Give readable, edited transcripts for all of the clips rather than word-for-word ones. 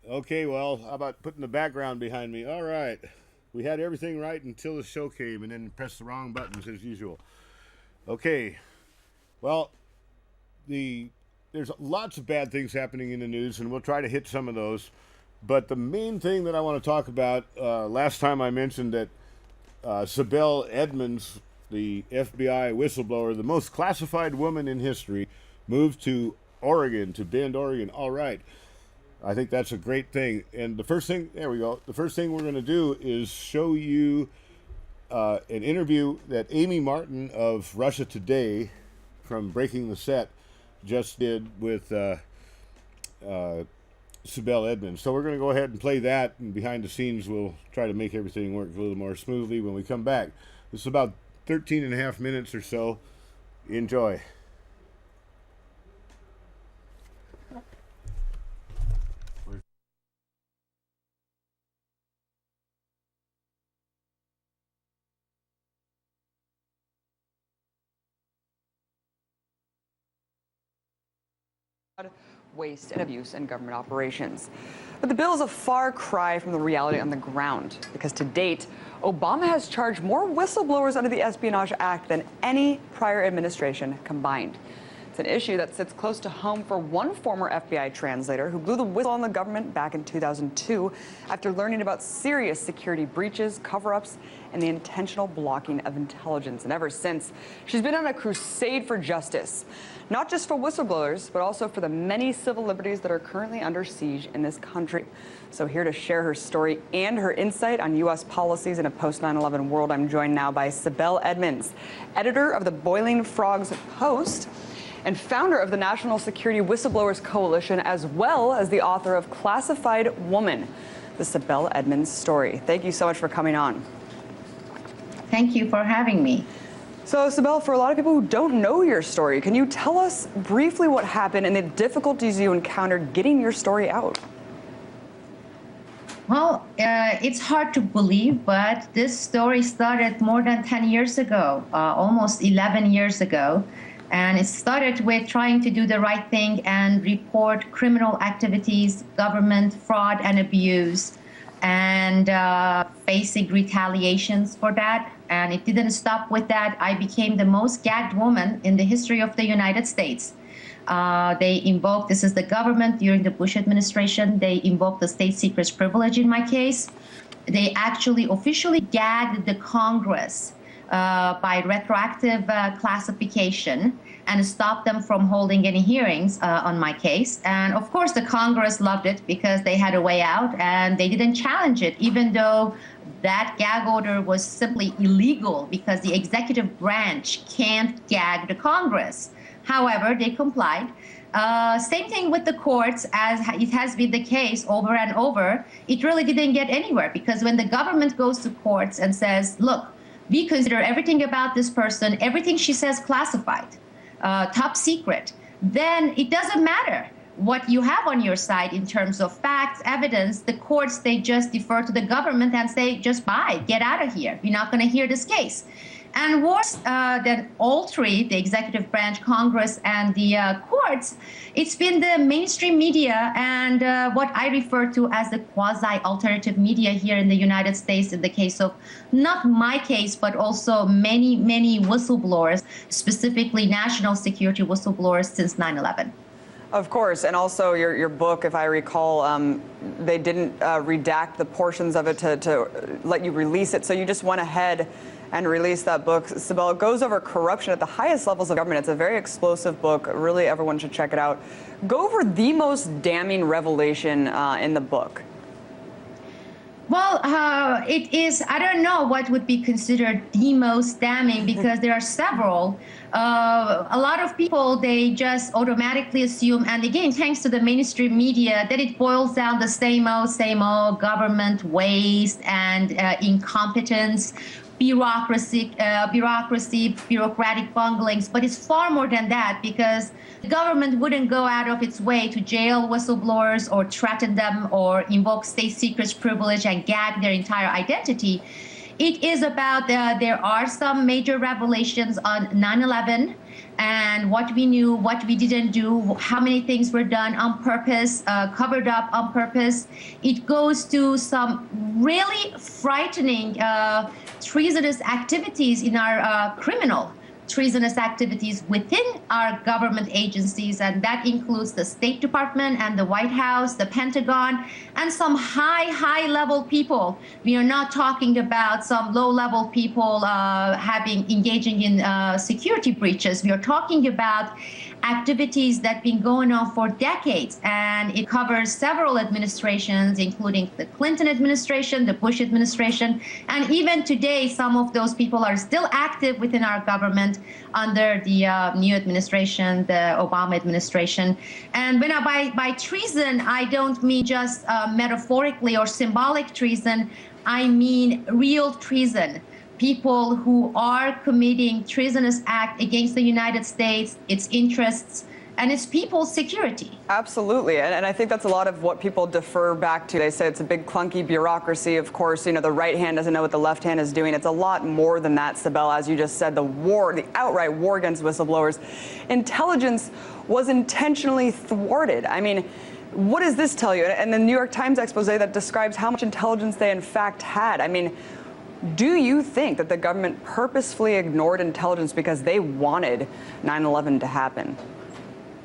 Okay, well, how about putting the background behind me? All right. We had everything right until the show came and then pressed the wrong buttons as usual. Okay. Well, there's lots of bad things happening in the news, and we'll try to hit some of those. But the main thing that I want to talk about, last time I mentioned that Sibel Edmonds, the FBI whistleblower, the most classified woman in history, moved to Oregon, to Bend, Oregon. All right. I think that's a great thing. And the first thing, there we go. The first thing we're going to do is show you an interview that Amy Martin of Russia Today from Breaking the Set just did with Sibel Edmonds. So we're going to go ahead and play that, and behind the scenes we'll try to make everything work a little more smoothly when we come back. This is about 13 and a half minutes or so. Enjoy. Waste and abuse in government operations. But the bill is a far cry from the reality on the ground, because to date, Obama has charged more whistleblowers under the Espionage Act than any prior administration combined. It's an issue that sits close to home for one former FBI translator who blew the whistle on the government back in 2002 after learning about serious security breaches, cover-ups, and the intentional blocking of intelligence. And ever since, she's been on a crusade for justice, not just for whistleblowers, but also for the many civil liberties that are currently under siege in this country. So here to share her story and her insight on U.S. policies in a post-9/11 world, I'm joined now by Sibel Edmonds, editor of the Boiling Frogs Post and founder of the National Security Whistleblowers Coalition, as well as the author of Classified Woman, the Sibel Edmonds story. Thank you so much for coming on. Thank you for having me. So, Sibel, for a lot of people who don't know your story, can you tell us briefly what happened and the difficulties you encountered getting your story out? Well, it's hard to believe, but this story started more than 10 years ago, almost 11 years ago. And it started with trying to do the right thing and report criminal activities, government fraud and abuse, and facing retaliations for that. And it didn't stop with that. I became the most gagged woman in the history of the United States. They invoked, this is the government during the Bush administration, they invoked the state secrets privilege in my case. They actually officially gagged the Congress by retroactive classification and stopped them from holding any hearings on my case. And of course, the Congress loved it because they had a way out and they didn't challenge it, even though that gag order was simply illegal because the executive branch can't gag the Congress. However, they complied. Same thing with the courts, as it has been the case over and over. It really didn't get anywhere because when the government goes to courts and says, look, we consider everything about this person, everything she says classified, top secret, then it doesn't matter what you have on your side in terms of facts, evidence. The courts, they just defer to the government and say, just bye, get out of here. You're not going to hear this case. And worse than all three, the executive branch, Congress, and the courts, it's been the mainstream media and what I refer to as the quasi-alternative media here in the United States, in the case of not my case, but also many, many whistleblowers, specifically national security whistleblowers since 9/11. Of course, and also your book, if I recall, they didn't redact the portions of it to let you release it, so you just went ahead and released that book. Sibel, it goes over corruption at the highest levels of government. It's a very explosive book. Really, everyone should check it out. Go over the most damning revelation in the book. Well, it is, I don't know what would be considered the most damning because there are several. A lot of people, they just automatically assume, and again, thanks to the mainstream media, that it boils down the same old government waste and incompetence, bureaucratic bunglings, but it's far more than that because the government wouldn't go out of its way to jail whistleblowers or threaten them or invoke state secrets privilege and gag their entire identity It is about, there are some major revelations on 9/11 and what we knew, what we didn't do, how many things were done on purpose, covered up on purpose. It goes to some really frightening treasonous activities in our criminal treasonous activities within our government agencies, and that includes the State Department and the White House, the Pentagon, and some high-level people. We are not talking about some low-level people engaging in security breaches. We are talking about activities that have been going on for decades, and it covers several administrations, including the Clinton administration, the Bush administration, and even today, some of those people are still active within our government under the new administration, the Obama administration. And when by treason, I don't mean just metaphorically or symbolic treason, I mean real treason. People who are committing treasonous act against the United States, its interests, and its people's security. Absolutely, and I think that's a lot of what people defer back to. They say it's a big clunky bureaucracy. Of course, you know, the right hand doesn't know what the left hand is doing. It's a lot more than that, Sibel. As you just said, the outright war against whistleblowers. Intelligence was intentionally thwarted. I mean, what does this tell you? And the New York Times expose that describes how much intelligence they in fact had. I mean, do you think that the government purposefully ignored intelligence because they wanted 9/11 to happen?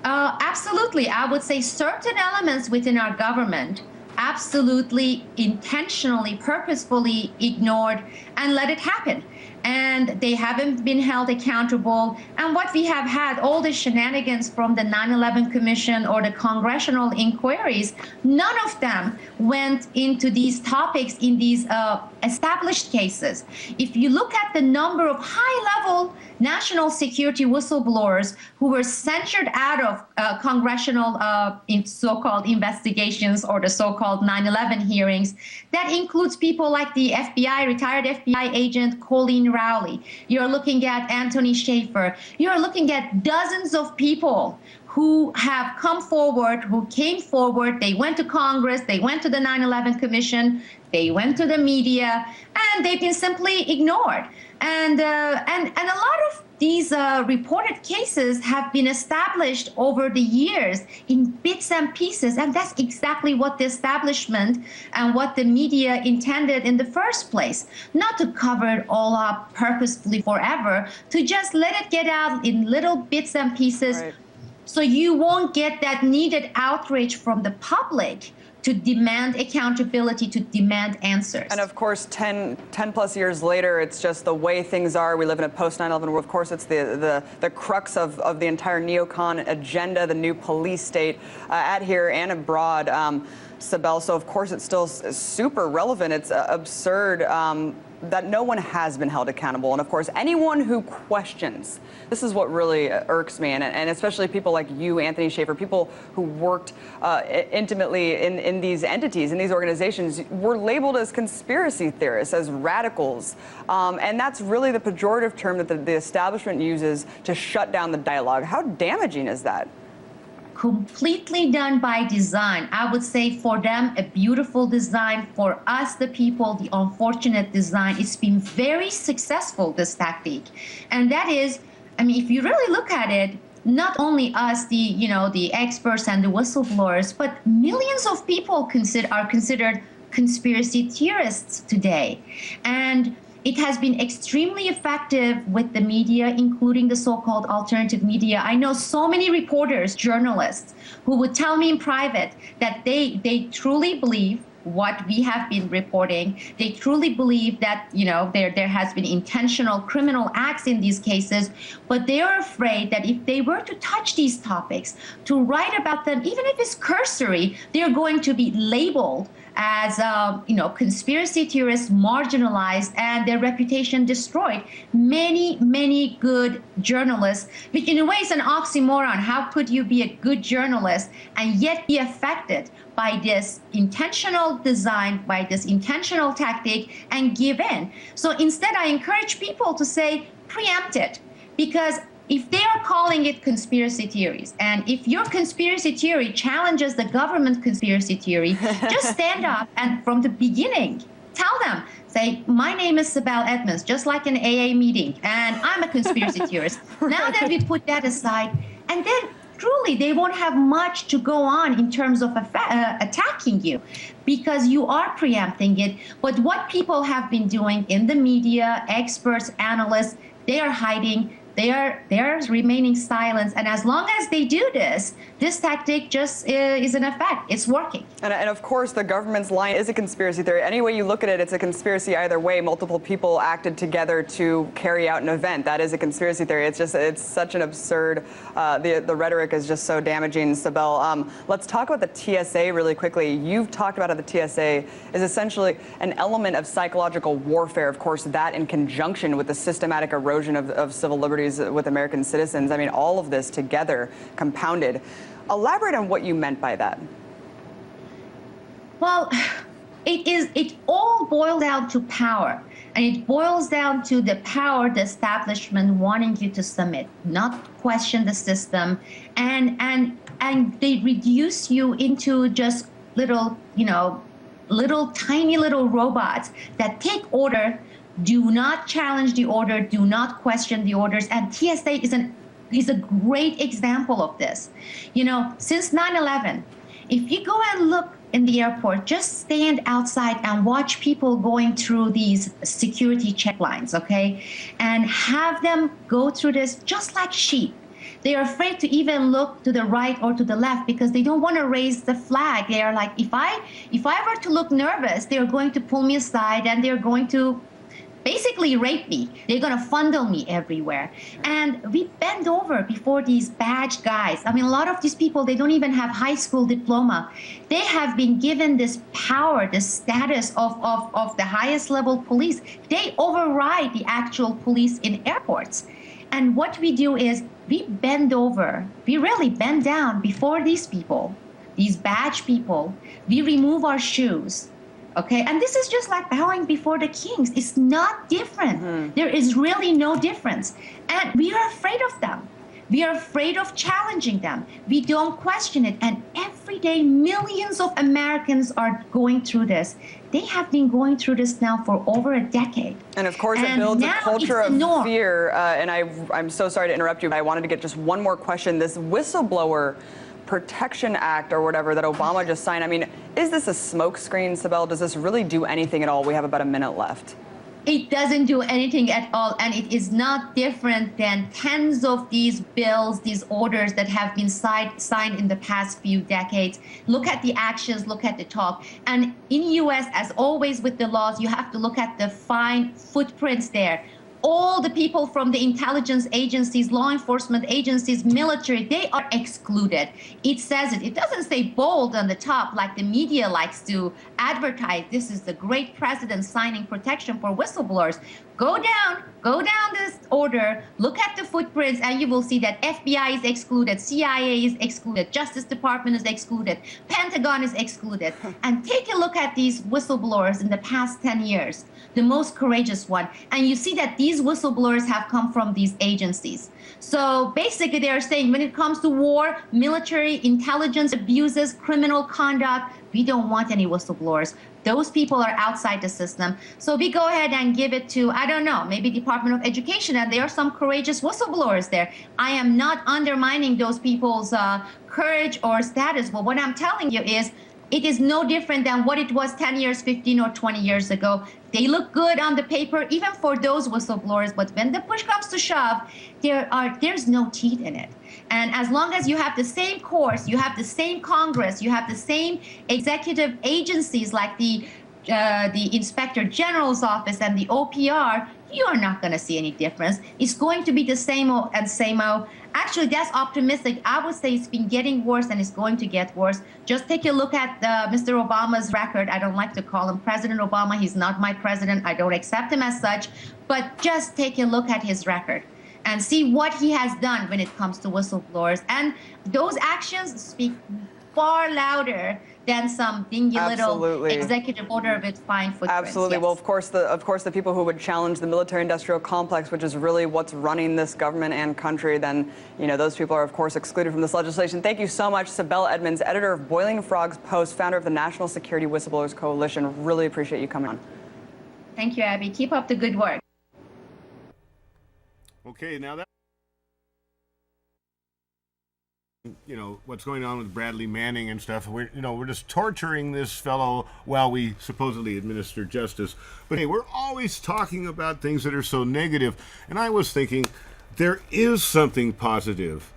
Absolutely. I would say certain elements within our government absolutely intentionally, purposefully ignored and let it happen. And they haven't been held accountable. And what we have had, all the shenanigans from the 9/11 Commission or the congressional inquiries, none of them went into these topics in these established cases. If you look at the number of high-level national security whistleblowers who were censured out of congressional so-called investigations or the so-called 9/11 hearings, that includes people like the FBI, retired FBI agent Colleen Rowley. You're looking at Anthony Schaefer. You're looking at dozens of people who have come forward, who came forward. They went to Congress, they went to the 9/11 Commission, they went to the media, and they've been simply ignored. And a lot of these reported cases have been established over the years in bits and pieces, and that's exactly what the establishment and what the media intended in the first place. Not to cover it all up purposefully forever, to just let it get out in little bits and pieces. Right. So you won't get that needed outrage from the public to demand accountability, to demand answers. And of course, 10 plus years later, it's just the way things are. We live in a post 9/11 world. Of course, it's the crux of the entire neocon agenda, the new police state at here and abroad, Sibel. So of course, it's still super relevant. It's absurd that no one has been held accountable. And of course, anyone who questions, this is what really irks me, and especially people like you, Anthony Schaefer, people who worked intimately in these entities, in these organizations, were labeled as conspiracy theorists, as radicals. And that's really the pejorative term that the establishment uses to shut down the dialogue. How damaging is that? Completely done by design. I would say for them, a beautiful design. For us, the people, the unfortunate design. It's been very successful, this tactic. And that is, I mean, if you really look at it, not only us, the experts and the whistleblowers, but millions of people are considered conspiracy theorists today. And it has been extremely effective with the media, including the so-called alternative media. I know so many reporters, journalists, who would tell me in private that they truly believe what we have been reporting. They truly believe that, there has been intentional criminal acts in these cases, but they are afraid that if they were to touch these topics, to write about them, even if it's cursory, they're going to be labeled as conspiracy theorists, marginalized, and their reputation destroyed. Many good journalists, which in a way is an oxymoron. How could you be a good journalist and yet be affected by this intentional design, by this intentional tactic, and give in? So instead, I encourage people to say, preempt it, because if they are calling it conspiracy theories, and if your conspiracy theory challenges the government conspiracy theory, just stand up and from the beginning tell them, say, my name is Sibel Edmonds, just like an AA meeting, and I'm a conspiracy theorist. Right. Now that we put that aside, and then truly they won't have much to go on in terms of attacking you, because you are preempting it. But what people have been doing in the media, experts, analysts, they are hiding. They are remaining silent, and as long as they do this, this tactic just is in effect. It's working. And of course, the government's line is a conspiracy theory. Any way you look at it, it's a conspiracy either way. Multiple people acted together to carry out an event. That is a conspiracy theory. It's such an absurd. The rhetoric is just so damaging. Sibel, let's talk about the TSA really quickly. You've talked about how the TSA is essentially an element of psychological warfare. Of course, that in conjunction with the systematic erosion of civil liberties with American citizens. I mean, all of this together compounded. Elaborate on what you meant by that. Well, it all boiled down to power. And it boils down to the power, the establishment wanting you to submit, not question the system. And they reduce you into just little, tiny little robots that take order, do not challenge the order, do not question the orders. And TSA is a great example of this. Since 9/11, if you go and look in the airport, just stand outside and watch people going through these security checklines, okay? And have them go through this just like sheep. They are afraid to even look to the right or to the left because they don't want to raise the flag. They are like, if I were to look nervous, they're going to pull me aside and they're going to basically rape me. They're going to funnel me everywhere. And we bend over before these badge guys. I mean, a lot of these people, they don't even have high school diploma. They have been given this power, this status of the highest level police. They override the actual police in airports. And what we do is we bend over. We really bend down before these people, these badge people. We remove our shoes. Okay, and this is just like bowing before the kings. It's not different. Mm-hmm. There is really no difference. And we are afraid of them. We are afraid of challenging them. We don't question it. And every day, millions of Americans are going through this. They have been going through this now for over a decade. And of course, it builds a culture of fear. And I'm so sorry to interrupt you, but I wanted to get just one more question. This whistleblower Protection Act or whatever that Obama just signed. I mean, is this a smokescreen, Sibel? Does this really do anything at all? We have about a minute left. It doesn't do anything at all, and it is not different than tens of these bills, these orders that have been signed in the past few decades. Look at the actions, look at the talk. And in U.S., as always with the laws, you have to look at the fine footprints there. All the people from the intelligence agencies, law enforcement agencies, military, they are excluded. It says it. It doesn't say bold on the top like the media likes to advertise. This is the great president signing protection for whistleblowers. Go down this order, look at the footprints, and you will see that FBI is excluded, CIA is excluded, Justice Department is excluded, Pentagon is excluded. And take a look at these whistleblowers in the past 10 years, the most courageous one. And you see that these whistleblowers have come from these agencies. So basically they are saying when it comes to war, military, intelligence abuses, criminal conduct, we don't want any whistleblowers. Those people are outside the system. So we go ahead and give it to, I don't know, maybe Department of Education, and there are some courageous whistleblowers there. I am not undermining those people's courage or status, but what I'm telling you is it is no different than what it was 10 years, 15 or 20 years ago. They look good on the paper, even for those whistleblowers, but when the push comes to shove, there's no teeth in it. And as long as you have the same course, you have the same Congress, you have the same executive agencies like the Inspector General's office and the OPR, you are not going to see any difference. It's going to be the same old and same old. Actually, that's optimistic. I would say it's been getting worse and it's going to get worse. Just take a look at Mr. Obama's record. I don't like to call him President Obama. He's not my president. I don't accept him as such. But just take a look at his record and see what he has done when it comes to whistleblowers. And those actions speak far louder than some dingy little executive order with fine footprints. Absolutely. Yes. Well, of course, the people who would challenge the military-industrial complex, which is really what's running this government and country, then, those people are, of course, excluded from this legislation. Thank you so much, Sibel Edmonds, editor of Boiling Frogs Post, founder of the National Security Whistleblowers Coalition. Really appreciate you coming on. Thank you, Abby. Keep up the good work. Okay, now that you know what's going on with Bradley Manning and stuff, we're just torturing this fellow while we supposedly administer justice. But hey, we're always talking about things that are so negative, and I was thinking there is something positive.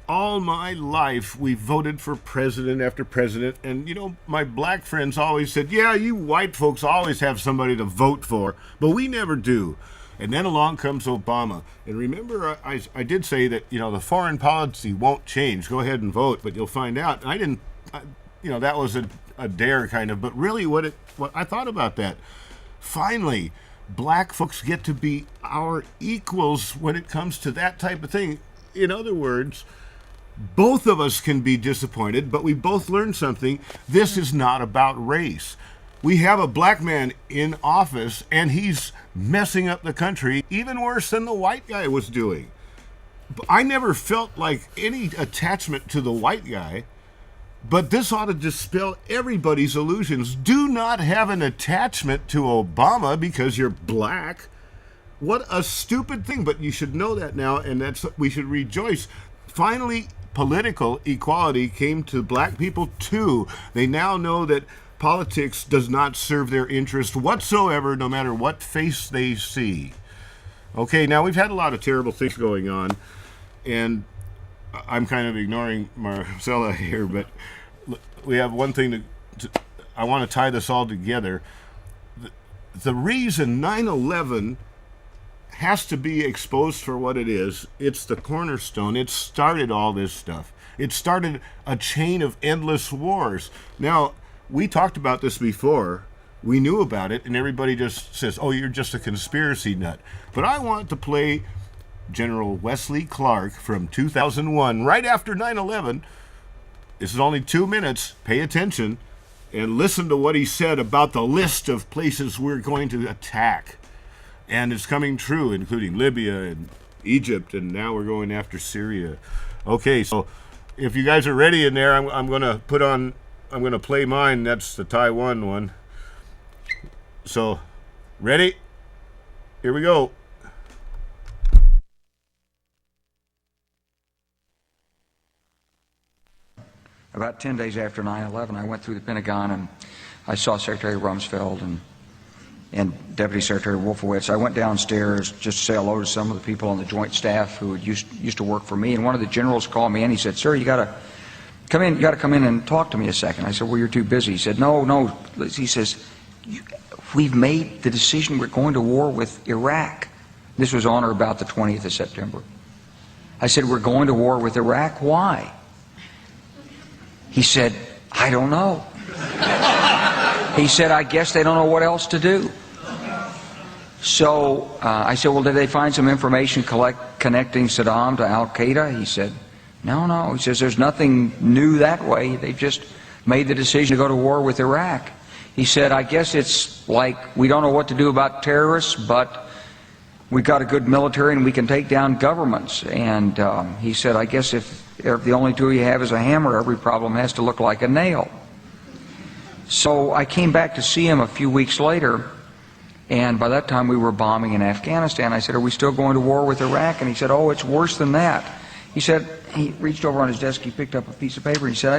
All my life we voted for president after president, and my black friends always said, yeah, you white folks always have somebody to vote for, but we never do. And then along comes Obama. And remember, I did say that, the foreign policy won't change. Go ahead and vote, but you'll find out. And that was a dare kind of, but really what I thought about that. Finally, black folks get to be our equals when it comes to that type of thing. In other words, both of us can be disappointed, but we both learned something. This is not about race. We have a black man in office, and he's messing up the country even worse than the white guy was doing. I never felt like any attachment to the white guy, but this ought to dispel everybody's illusions. Do not have an attachment to Obama because you're black. What a stupid thing, but you should know that now, and we should rejoice. Finally, political equality came to black people too. They now know that politics does not serve their interest whatsoever, no matter what face they see. Okay, now we've had a lot of terrible things going on, and I'm kind of ignoring Marcella here, but we have one thing I want to tie this all together. The reason 9/11 has to be exposed for what it is. It's the cornerstone. It started all this stuff. It started a chain of endless wars. Now, we talked about this before. We knew about it, and everybody just says, oh, you're just a conspiracy nut. But I want to play General Wesley Clark from 2001, right after 9/11. This is only 2 minutes. Pay attention and listen to what he said about the list of places we're going to attack. And it's coming true, including Libya and Egypt, and now we're going after Syria. Okay, so if you guys are ready in there, I'm going to play mine. That's the Taiwan one. So, ready? Here we go. About 10 days after 9/11, I went through the Pentagon and I saw Secretary Rumsfeld and Deputy Secretary Wolfowitz. I went downstairs just to say hello to some of the people on the Joint Staff who used to work for me, and one of the generals called me and he said, "Sir, you got to come in. You got to come in and talk to me a second." I said, "Well, you're too busy." He said, "No." He says, "We've made the decision. We're going to war with Iraq." This was on or about the 20th of September. I said, "We're going to war with Iraq. Why?" He said, "I don't know." He said, "I guess they don't know what else to do." So I said, "Well, did they find some information connecting Saddam to Al-Qaeda?" He said, No. He says, "There's nothing new that way. They just made the decision to go to war with Iraq." He said, "I guess it's like we don't know what to do about terrorists, but we've got a good military and we can take down governments." And he said, "I guess if the only tool you have is a hammer, every problem has to look like a nail." So I came back to see him a few weeks later, and by that time we were bombing in Afghanistan. I said, "Are we still going to war with Iraq?" And he said, "Oh, it's worse than that." He said, he reached over on his desk, he picked up a piece of paper, and he said,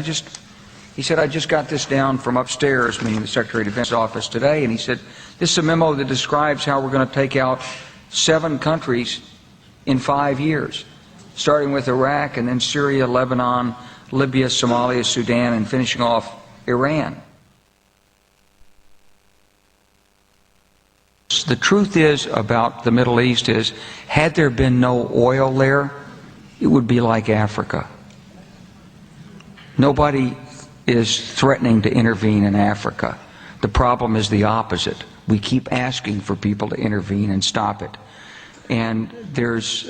I just got this down from upstairs," meaning the Secretary of Defense office today, and he said, "This is a memo that describes how we're going to take out 7 countries in 5 years, starting with Iraq and then Syria, Lebanon, Libya, Somalia, Sudan, and finishing off Iran." The truth is about the Middle East is, had there been no oil there, it would be like Africa. Nobody is threatening to intervene in Africa. The problem is the opposite. We keep asking for people to intervene and stop it. And there's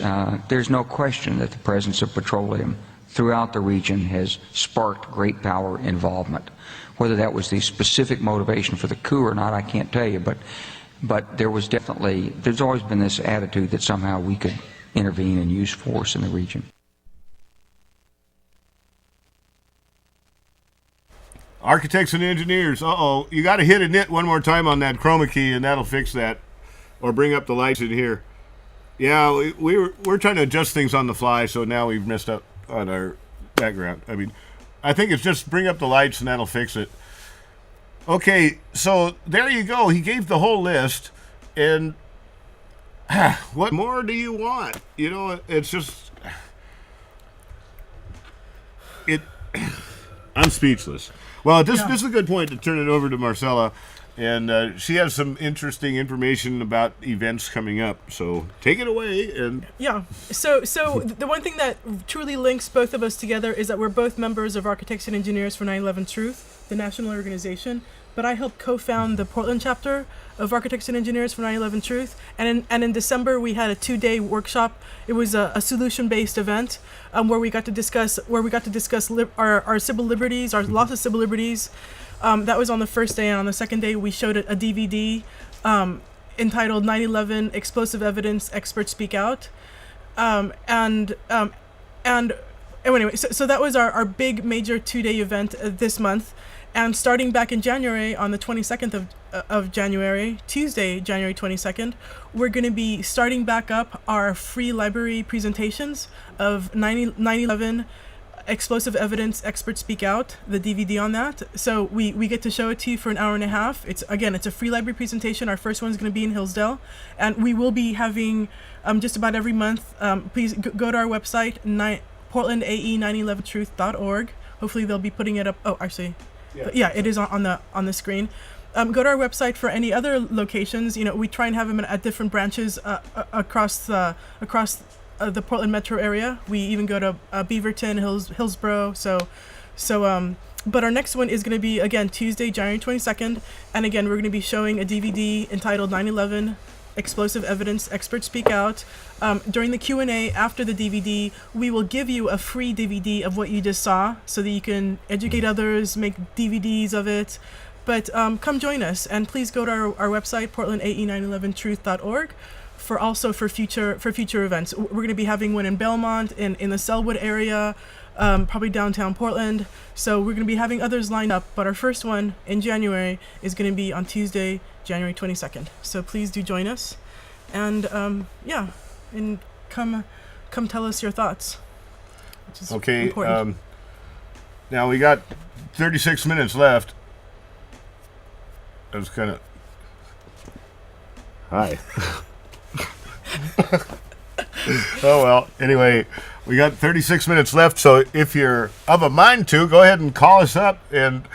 no question that the presence of petroleum throughout the region has sparked great power involvement. Whether that was the specific motivation for the coup or not, I can't tell you, but there's always been this attitude that somehow we could intervene and use force in the region. Architects and engineers. Uh-oh. You got to hit a nit one more time on that chroma key, and that'll fix that. Or bring up the lights in here. Yeah, we're trying to adjust things on the fly, so now we've messed up on our background. I mean, I think it's just bring up the lights, and that'll fix it. Okay, so there you go. He gave the whole list, and what more do you want? You know, it's just... I'm speechless. Well, this is a good point to turn it over to Marcella, and she has some interesting information about events coming up. So take it away. And So the one thing that truly links both of us together is that we're both members of Architects and Engineers for 9/11 Truth, the national organization. But I helped co-found the Portland chapter of Architects and Engineers for 9/11 Truth, and in December we had a 2-day workshop. It was a solution-based event where we got to discuss our civil liberties, our loss of civil liberties. That was on the first day, and on the second day we showed a DVD entitled 9/11 Explosive Evidence, Experts Speak Out, and anyway, so that was our big major 2-day event this month. And starting back in January, on the 22nd of January, Tuesday, January 22nd, we're going to be starting back up our free library presentations of 9/11 Explosive Evidence, Experts Speak Out, the DVD on that. So we get to show it to you for an hour and a half. It's a free library presentation. Our first one is going to be in Hillsdale. And we will be having just about every month. Please go to our website, portlandae911truth.org. Hopefully they'll be putting it up. Oh, actually... Yeah, it is on the screen. Go to our website for any other locations. You know, we try and have them at different branches across the Portland metro area. We even go to Beaverton, Hillsborough. But our next one is going to be again Tuesday, January 22nd, and again we're going to be showing a DVD entitled 9/11 Explosive Evidence, Experts Speak Out. During the Q&A after the DVD, we will give you a free DVD of what you just saw so that you can educate others, make DVDs of it. But come join us, and please go to our website, portlandae911truth.org, for future events. We're going to be having one in Belmont, in the Selwood area, probably downtown Portland. So we're going to be having others lined up, but our first one in January is going to be on Tuesday, January 22nd. So please do join us, and and come tell us your thoughts, which is important. Now we got 36 minutes left. I was kind of... Hi. Oh, well, anyway, we got 36 minutes left, so if you're of a mind to, go ahead and call us up, and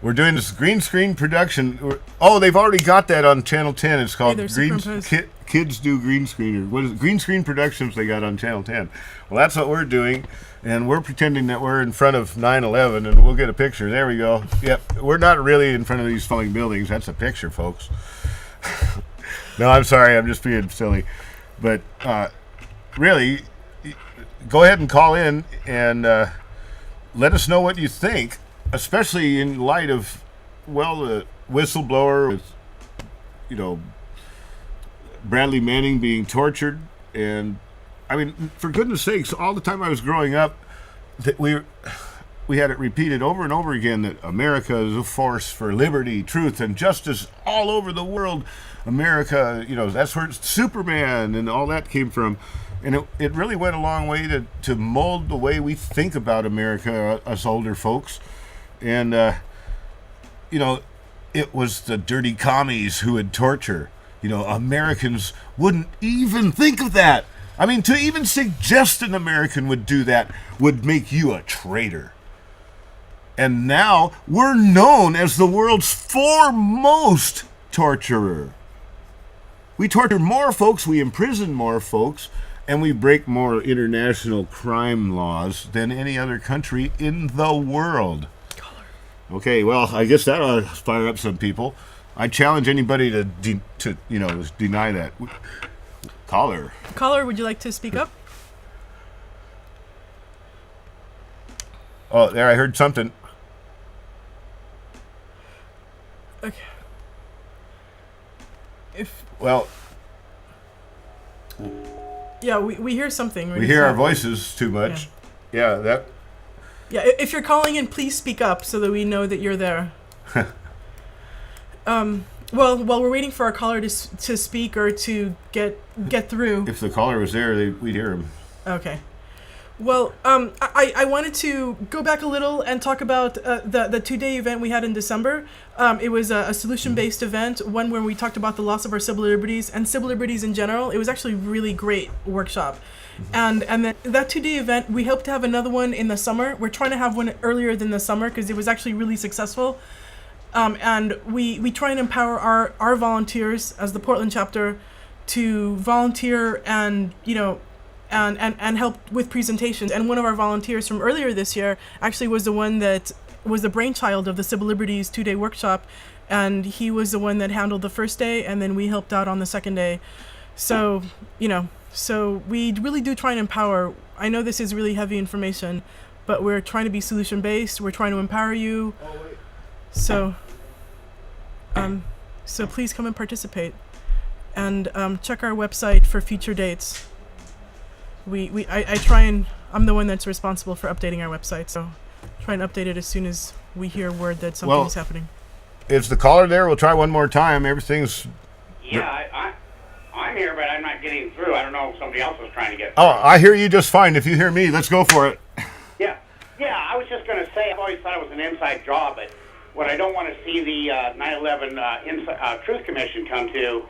we're doing this green screen production. They've already got that on Channel 10. It's called Kids Do Green Screen, or what is it? Green Screen Productions they got on Channel 10. Well, that's what we're doing, and we're pretending that we're in front of 9/11, and we'll get a picture. There we go. Yep, we're not really in front of these falling buildings. That's a picture, folks. No, I'm sorry. I'm just being silly. But really, go ahead and call in and let us know what you think, especially in light of, the whistleblower with, Bradley Manning being tortured. And, I mean, for goodness sakes, all the time I was growing up, that we had it repeated over and over again that America is a force for liberty, truth, and justice all over the world. America, that's where Superman and all that came from. And it really went a long way to mold the way we think about America, us older folks. And, it was the dirty commies who would torture. Americans wouldn't even think of that. I mean, to even suggest an American would do that would make you a traitor. And now we're known as the world's foremost torturer. We torture more folks, we imprison more folks, and we break more international crime laws than any other country in the world. Okay, well, I guess that ought to fire up some people. I challenge anybody to deny that. Caller, would you like to speak up? Oh, there, I heard something. Okay. Yeah, we hear something. We hear our voices too much. Yeah, that. Yeah, if you're calling in, please speak up so that we know that you're there. Well, while we're waiting for our caller to speak or to get through. If the caller was there, we'd hear him. Okay. Well, I wanted to go back a little and talk about the 2-day event we had in December. It was a solution-based event, one where we talked about the loss of our civil liberties and civil liberties in general. It was actually a really great workshop. And then that 2-day event, we hope to have another one in the summer. We're trying to have one earlier than the summer because it was actually really successful. And we try and empower our volunteers as the Portland chapter to volunteer and, and help with presentations. And one of our volunteers from earlier this year actually was the one that was the brainchild of the Civil Liberties 2-day workshop. And he was the one that handled the first day, and then we helped out on the second day. So, so we really do try and empower. I know this is really heavy information, but we're trying to be solution-based. We're trying to empower you. So please come and participate, and check our website for future dates. I try and I'm the one that's responsible for updating our website, so try and update it as soon as we hear word that something is happening. Is the caller there? We'll try one more time. Everything's. Yeah, I'm here, but I'm not getting through. I don't know if somebody else was trying to get through. Oh, I hear you just fine. If you hear me, let's go for it. Yeah, I was just going to say, I've always thought it was an inside job, but what I don't want to see the 9/11 Truth Commission come to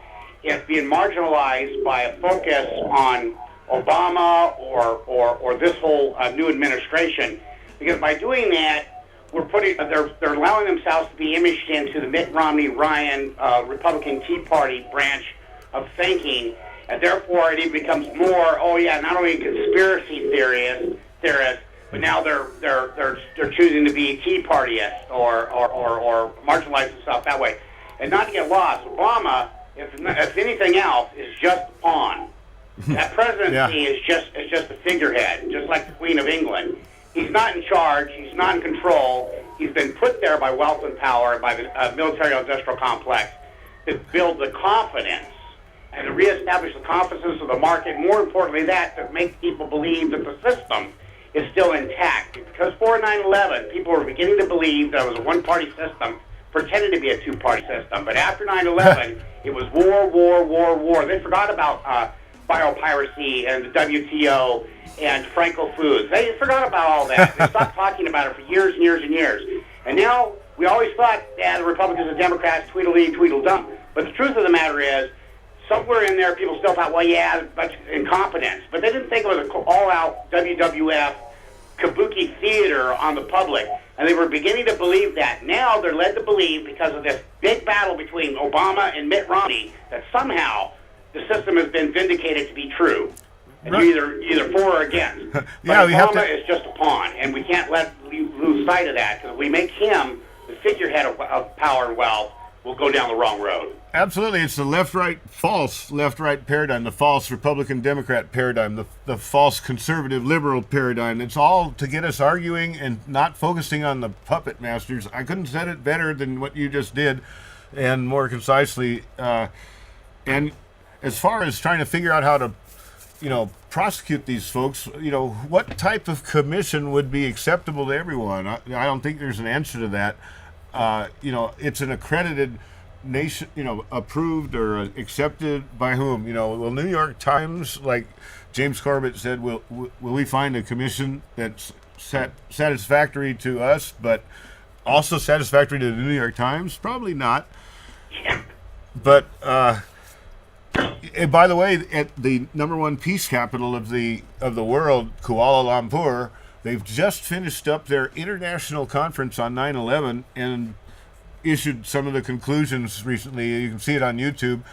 is being marginalized by a focus on Obama or this whole new administration, because by doing that, they're allowing themselves to be imaged into the Mitt Romney, Ryan, Republican Tea Party branch of thinking, and therefore it even becomes more, not only conspiracy theorists, but now they're choosing to be Tea Partyists or marginalize themselves that way. And not to get lost, Obama, if anything else, is just a pawn. That presidency is just a figurehead, just like the Queen of England. He's not in charge. He's not in control. He's been put there by wealth and power, by the military-industrial complex, to build the confidence and to reestablish the confidence of the market. More importantly, to make people believe that the system is still intact. Because for 9/11, people were beginning to believe that it was a one-party system, pretended to be a two-party system. But after 9/11, it was war, war, war, war. They forgot about biopiracy and the WTO and Franco Foods. They forgot about all that. They stopped talking about it for years and years and years. And now we always thought, the Republicans and Democrats, Tweedledee, Tweedledum. But the truth of the matter is, somewhere in there, people still thought, bunch of incompetence. But they didn't think it was an all-out WWF kabuki theater on the public. And they were beginning to believe that. Now they're led to believe, because of this big battle between Obama and Mitt Romney, that somehow the system has been vindicated to be true. And you're either for or against. But Obama is just a pawn, and we can't lose sight of that, because if we make him the figurehead of power and wealth, we'll go down the wrong road. Absolutely. It's the false left-right paradigm, the false Republican-Democrat paradigm, the false conservative-liberal paradigm. It's all to get us arguing and not focusing on the puppet masters. I couldn't have said it better than what you just did, and more concisely. And as far as trying to figure out how to, prosecute these folks, what type of commission would be acceptable to everyone? I don't think there's an answer to that. It's an accredited nation, approved or accepted by whom? Will New York Times, like James Corbett said, will we find a commission that's satisfactory to us, but also satisfactory to the New York Times? Probably not. But and by the way, at the number one peace capital of the world, Kuala Lumpur, they've just finished up their international conference on 9/11 and issued some of the conclusions recently. You can see it on YouTube,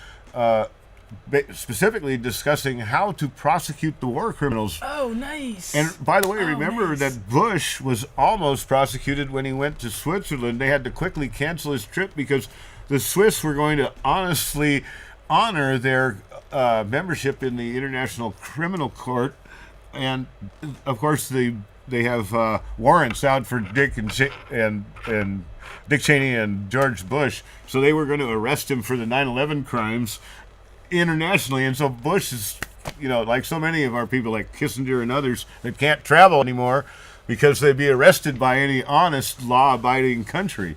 specifically discussing how to prosecute the war criminals. Oh, nice. And by the way, remember that Bush was almost prosecuted when he went to Switzerland. They had to quickly cancel his trip because the Swiss were going to honestly honor their membership in the International Criminal Court. And, of course, they have warrants out for Dick Cheney and George Bush, so they were going to arrest him for the 9/11 crimes internationally. And so Bush is, like so many of our people, like Kissinger and others, that can't travel anymore, because they'd be arrested by any honest, law-abiding country.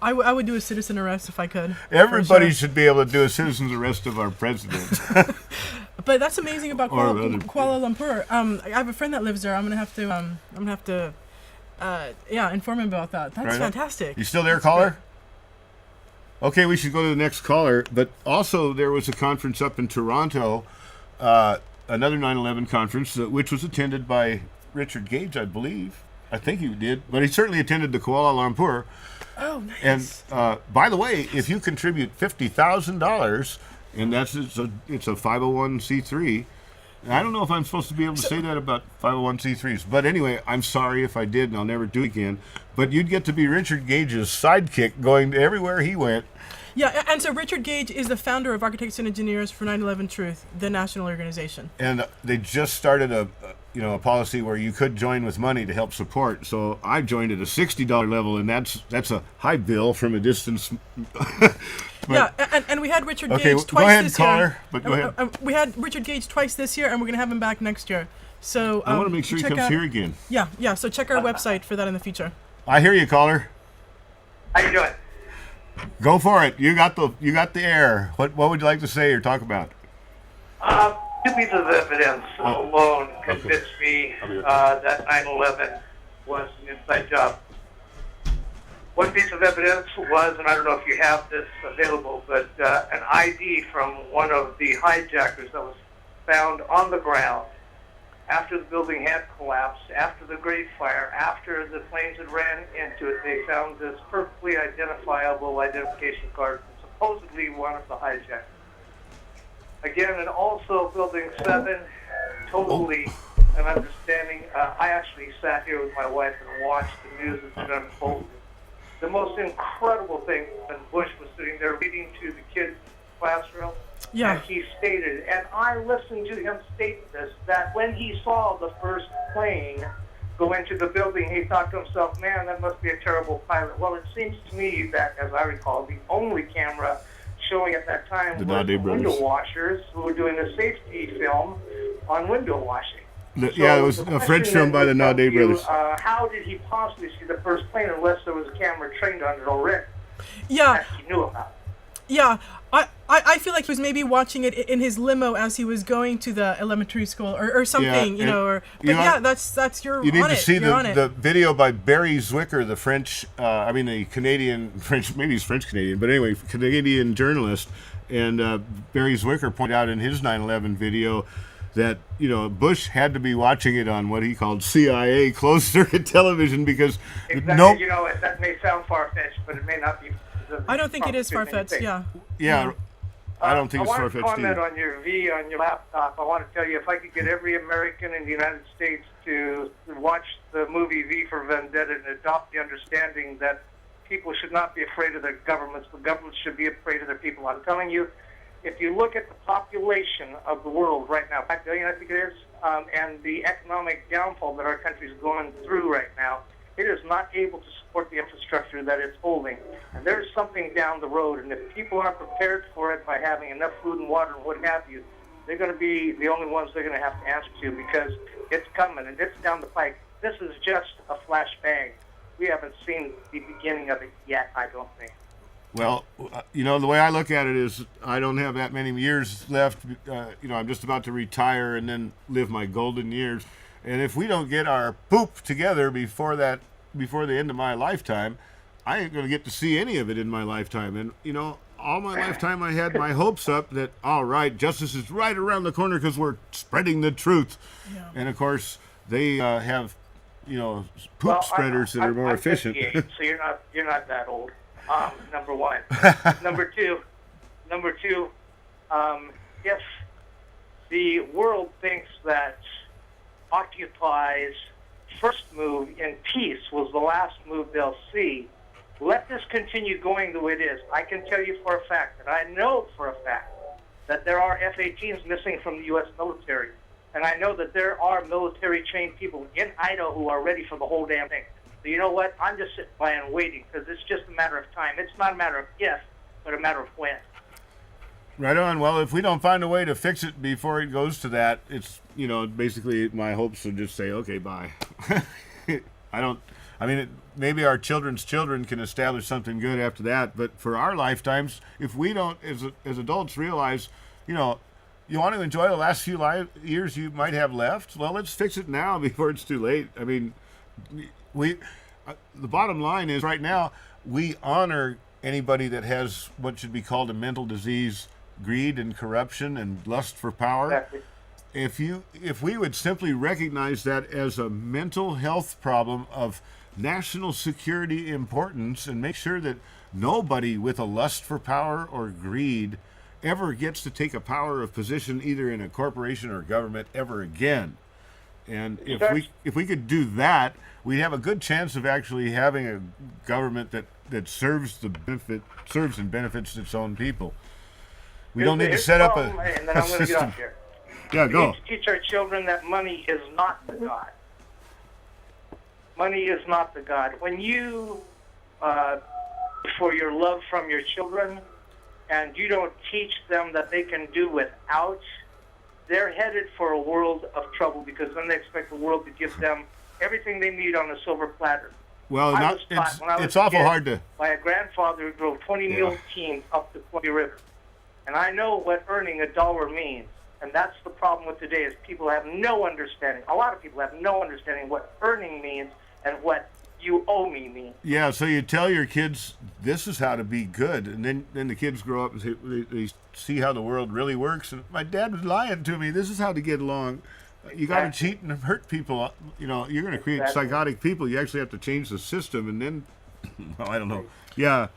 I would do a citizen arrest if I could. Everybody sure. should be able to do a citizen's arrest of our president. But that's amazing about Or Kuala Lumpur. I have a friend that lives there. I'm gonna have to inform him about that. That's Right on. fantastic. You still there, caller? Okay, we should go to the next caller. But also, there was a conference up in Toronto, another 9/11 conference, which was attended by Richard Gage, I believe. I think he did, but he certainly attended the Kuala Lumpur. Oh, nice. And by the way, if you contribute $50,000, and it's a 501c3. And I don't know if I'm supposed to be able to say that about 501c3s, but anyway, I'm sorry if I did, and I'll never do it again. But you'd get to be Richard Gage's sidekick, going to everywhere he went. Yeah, and so Richard Gage is the founder of Architects and Engineers for 9/11 Truth, the national organization. And they just started a policy where you could join with money to help support. So I joined at a $60 level, and that's a high bill from a distance. Yeah, and we had Richard Okay, Gage go twice ahead, this caller, year. but go ahead. We had Richard Gage twice this year, and we're going to have him back next year. So I want to make sure he check comes out- here again. Yeah. So check our website for that in the future. I hear you, caller. How you doing? Go for it. You got the air. What would you like to say or talk about? Two pieces of evidence alone convinced me that 9/11 was an inside job. One piece of evidence was, and I don't know if you have this available, but an ID from one of the hijackers that was found on the ground after the building had collapsed, after the Great Fire, after the planes had ran into it. They found this perfectly identifiable identification card, supposedly one of the hijackers. Again, and also Building 7, totally an understanding. I actually sat here with my wife and watched the news as it unfolded. The most incredible thing when Bush was sitting there reading to the kids' classroom, Yeah. and he stated, and I listened to him state this, that when he saw the first plane go into the building, he thought to himself, man, that must be a terrible pilot. Well, it seems to me that, as I recall, the only camera showing at that time The was Naudet brothers. window washers who were doing a safety film on window washing. Yeah, it was So a the French question film by the then becomes Naudet to you, brothers. how did he possibly see the first plane unless there was a camera trained on it already Yeah. that he knew about? Yeah, I feel like he was maybe watching it in his limo as he was going to the elementary school or something, Yeah, but you know, yeah, that's your You need on to it. see You're on it. the video by Barry Zwicker, the French, the Canadian, French, maybe he's French-Canadian, but anyway, Canadian journalist. And Barry Zwicker pointed out in his 9/11 video that, Bush had to be watching it on what he called CIA closed-circuit television because Exactly. That may sound far-fetched, but it may not be. I don't think it is far-fetched. Yeah. Yeah, I don't think it's I want to far-fetched comment either. on your V on your laptop. I want to tell you, if I could get every American in the United States to watch the movie V for Vendetta and adopt the understanding that people should not be afraid of their governments, but governments should be afraid of their people. I'm telling you, if you look at the population of the world right now, 5 billion I think it is, and the economic downfall that our country is going through right now, it is not able to support the infrastructure that it's holding. And there's something down the road, and if people aren't prepared for it by having enough food and water and what have you, they're going to be the only ones they're going to have to answer to because it's coming and it's down the pike. This is just a flashbang. We haven't seen the beginning of it yet, I don't think. Well, the way I look at it is I don't have that many years left. I'm just about to retire and then live my golden years. And if we don't get our poop together before the end of my lifetime, I ain't going to get to see any of it in my lifetime. And, all my lifetime I had my hopes up that, all right, justice is right around the corner because we're spreading the truth. Yeah. And, of course, they have, poop spreaders that are more I'm efficient. 58, so you're not that old. Number one. Number two, if the world thinks that Occupy's first move in peace was the last move they'll see, let this continue going the way it is. I can tell you for a fact that I know for a fact that there are F-18s missing from the U.S. military. And I know that there are military-trained people in Idaho who are ready for the whole damn thing. So you know what? I'm just sitting by and waiting because it's just a matter of time. It's not a matter of if, but a matter of when. Right on. Well, if we don't find a way to fix it before it goes to that, it's, basically my hopes are just say, okay, bye. Maybe our children's children can establish something good after that, but for our lifetimes, if we don't, as adults, realize, you want to enjoy the last few years you might have left, well, let's fix it now before it's too late. I mean, the bottom line is right now, we honor anybody that has what should be called a mental disease, greed and corruption and lust for power. Exactly. If we would simply recognize that as a mental health problem of national security importance and make sure that nobody with a lust for power or greed ever gets to take a power of position either in a corporation or government ever again. And if we could do that, we'd have a good chance of actually having a government that serves and benefits its own people. We don't need to set up and then I'm going to get off here. Yeah, We go. need to teach our children that money is not the God. Money is not the God. When you, for your love from your children, and you don't teach them that they can do without, they're headed for a world of trouble because then they expect the world to give them everything they need on a silver platter. Well, I was taught when I was it's a awful kid hard to. by a grandfather who drove 20 mule teams up the Columbia River. And I know what earning $1 means. And that's the problem with today is people have no understanding. A lot of people have no understanding what earning means and what you owe me means. Yeah, so you tell your kids this is how to be good, and then the kids grow up and they see how the world really works. And my dad was lying to me. This is how to get along. You got to cheat and hurt people. You're going to create psychotic people. You actually have to change the system, and then, well, I don't know. Yeah.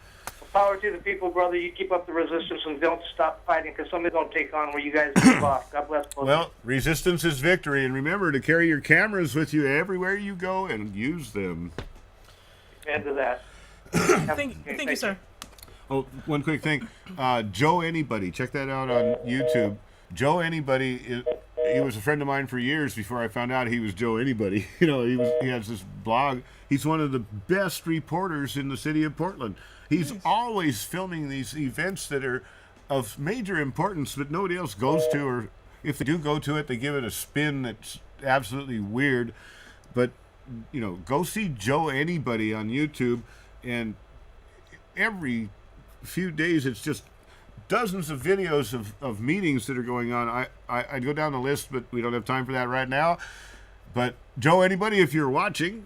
Power to the people, brother. You keep up the resistance and don't stop fighting because somebody's going to take on where you guys leave off. God bless both. Well, resistance is victory. And remember to carry your cameras with you everywhere you go and use them. Amen to that. Thank you, sir. Oh, one quick thing. Joe Anybody. Check that out on YouTube. Joe Anybody, he was a friend of mine for years before I found out he was Joe Anybody. He has this blog. He's one of the best reporters in the city of Portland. He's always filming these events that are of major importance, but nobody else goes to, or if they do go to it, they give it a spin that's absolutely weird. But, go see Joe Anybody on YouTube, and every few days it's just dozens of videos of meetings that are going on. I'd go down the list, but we don't have time for that right now. But Joe Anybody, if you're watching,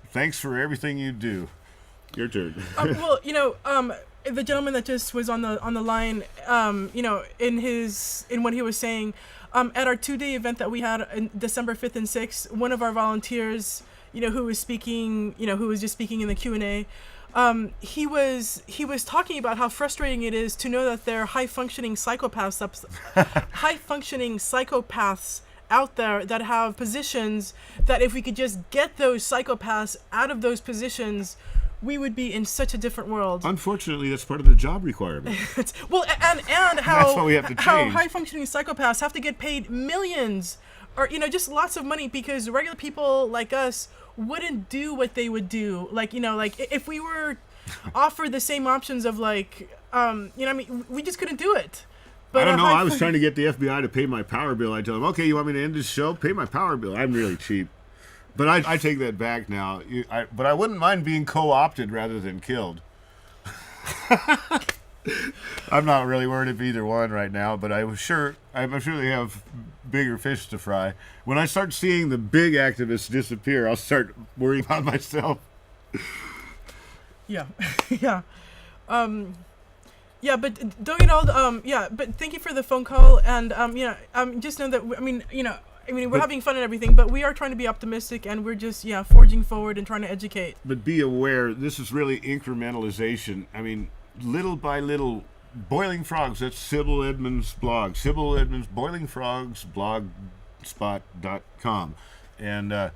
thanks for everything you do. Your turn. Well, the gentleman that just was on the line, in what he was saying, at our 2-day event that we had on December 5th and 6th, one of our volunteers, who was speaking, who was just speaking in the Q&A, he was talking about how frustrating it is to know that there are high functioning psychopaths out there that have positions that if we could just get those psychopaths out of those positions, we would be in such a different world. Unfortunately, that's part of the job requirement. Well, and how that's what we have to how change. high functioning psychopaths have to get paid millions, or just lots of money because regular people like us wouldn't do what they would do. Like if we were offered the same options of we just couldn't do it. But I don't know. I was trying to get the FBI to pay my power bill. I tell them, okay, you want me to end this show? Pay my power bill. I'm really cheap. But I take that back now. But I wouldn't mind being co-opted rather than killed. I'm not really worried of either one right now, but I'm sure they have bigger fish to fry. When I start seeing the big activists disappear, I'll start worrying about myself. Yeah, yeah. Yeah, but don't get all but thank you for the phone call, and just know that we're having fun and everything, but we are trying to be optimistic, and we're just forging forward and trying to educate. But be aware, this is really incrementalization. I mean, little by little, Boiling Frogs. That's Sibel Edmonds' blog. Sibel Edmonds Boiling Frogs blogspot.com, and